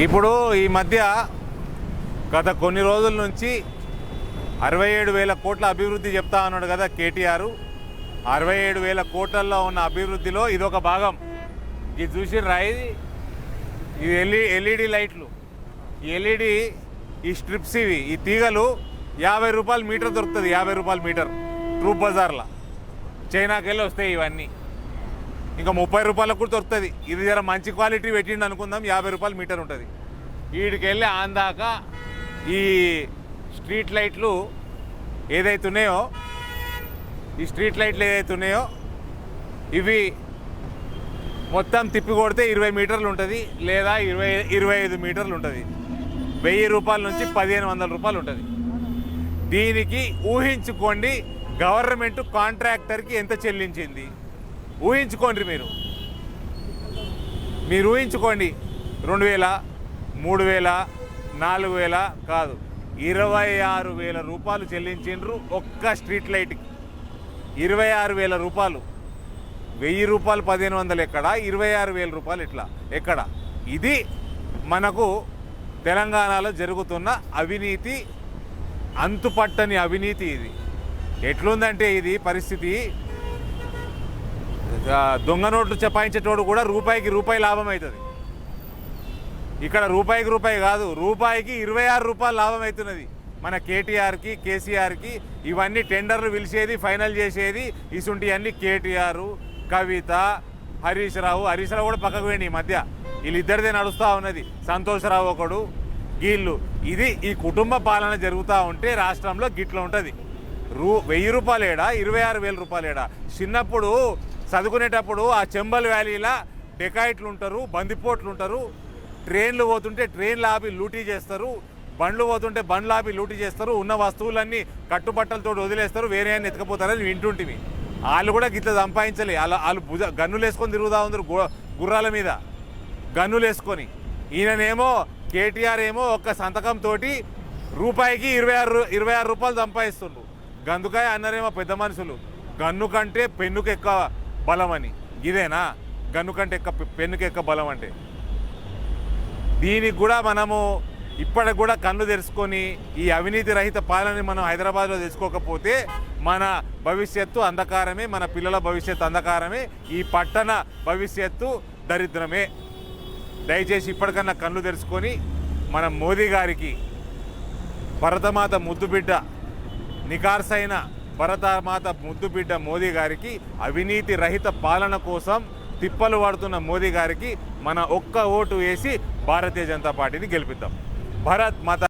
ఇప్పుడు ఈ మధ్య గత కొన్ని రోజుల నుంచి 67,000 కోట్ల అభివృద్ధి చెప్తా ఉన్నాడు కదా కేటీఆర్. 67,000 కోట్లలో ఉన్న అభివృద్ధిలో ఇదొక భాగం. ఇది చూసి రాయి, ఇది ఎల్ఈడి లైట్లు, ఈ ఎల్ఈడి ఈ స్ట్రిప్స్, ఇవి ఈ తీగలు 50 రూపాయలు మీటర్ దొరుకుతుంది. 50 రూపాయలు మీటర్ ట్రూప్ బజార్లో చైనాకి వెళ్ళి వస్తాయి ఇవన్నీ. ఇంకా 30 రూపాయలకు కూడా దొరుకుతుంది. ఇది జర మంచి క్వాలిటీ పెట్టిండు అనుకుందాం, 50 రూపాయలు మీటర్ ఉంటుంది. వీడికి వెళ్ళి ఆందాక ఈ స్ట్రీట్ లైట్లు ఏదైతున్నాయో, ఇవి మొత్తం తిప్పి కొడితే 20 మీటర్లు ఉంటుంది, లేదా 25 మీటర్లు ఉంటుంది. 1000 రూపాయల నుంచి 1500 రూపాయలు ఉంటుంది. దీనికి ఊహించుకోండి గవర్నమెంట్ కాంట్రాక్టర్కి ఎంత చెల్లించింది. ఊహించుకోండి, మీరు ఊహించుకోండి. 2,000, 3,000, 4,000 కాదు, 26,000 రూపాయలు చెల్లించిండ్రు ఒక్క స్ట్రీట్ లైట్కి. 26,000 రూపాయలు. 1000 రూపాయలు 1500 ఎక్కడ, 26,000 రూపాయలు ఇట్లా ఎక్కడ? ఇది మనకు తెలంగాణలో జరుగుతున్న అవినీతి, అంతుపట్టని అవినీతి. ఇది ఎట్లుందంటే ఇది పరిస్థితి, దొంగ నోట్లు చపాయించేటోడు కూడా రూపాయికి రూపాయి లాభం అవుతుంది. ఇక్కడ రూపాయికి రూపాయి కాదు, రూపాయికి 26 రూపాయలు లాభం అవుతున్నది మన కేటీఆర్కి, కేసీఆర్కి. ఇవన్నీ టెండర్లు పిలిచేది, ఫైనల్ చేసేది ఇసుంటివన్నీ కేటీఆర్, కవిత, హరీష్ రావు కూడా పక్కకు పోయింది. ఈ మధ్య వీళ్ళిద్దరిదే నడుస్తూ ఉన్నది. సంతోషరావు ఒకడు, వీళ్ళు. ఇది ఈ కుటుంబ పాలన జరుగుతూ ఉంటే రాష్ట్రంలో గిట్ల ఉంటుంది. 1000 రూపాయలు ఏడా, 26,000 రూపాయలు ఏడా? చిన్నప్పుడు చదువుకునేటప్పుడు ఆ చెంబల్ వ్యాలీలా డెకాయిట్లు ఉంటారు, బందిపోట్లు ఉంటారు. ట్రైన్లు పోతుంటే ట్రైన్లు ఆపి లూటీ చేస్తారు, బండ్లు పోతుంటే బండ్లు ఆపి లూటీ చేస్తారు, ఉన్న వస్తువులన్నీ కట్టుబట్టలతో వదిలేస్తారు, వేరే అని ఎత్తుకపోతారని వింటుంటివి. వాళ్ళు కూడా గిట్ల సంపాదించలే. వాళ్ళు గన్నులు వేసుకొని తిరుగుతూ ఉన్నారు, గుర్రాల మీద గన్నులు వేసుకొని. ఈయననేమో కేటీఆర్ ఏమో ఒక్క సంతకంతో రూపాయికి 26 రూపాయలు సంపాదిస్తుండ్రు. గందుకాయ అన్నారేమో పెద్ద మనుషులు, గన్ను కంటే పెన్నుకు ఎక్కువ బలం అని. ఇదేనా గన్ను కంటే పెన్నుకు ఎక్కువ బలం అంటే? దీనికి కూడా మనము ఇప్పటికి కూడా కళ్ళు తెరుచుకొని ఈ అవినీతి రహిత పాలనని మనం హైదరాబాద్లో తెచ్చుకోకపోతే మన భవిష్యత్తు అంధకారమే, మన పిల్లల భవిష్యత్తు అంధకారమే, ఈ పట్టణ భవిష్యత్తు దరిద్రమే. దయచేసి ఇప్పటికన్నా కళ్ళు తెరుచుకొని మన మోదీ గారికి, భరతమాత ముద్దుబిడ్డ, నికార్సైన భరతమాత ముద్దుబిడ్డ మోదీ గారికి, అవినీతి రహిత పాలన కోసం తిప్పలు పడుతున్న మోదీ గారికి మన ఒక్క ఓటు వేసి భారతీయ జనతా పార్టీని గెలిపిద్దాం. భారత్ మాత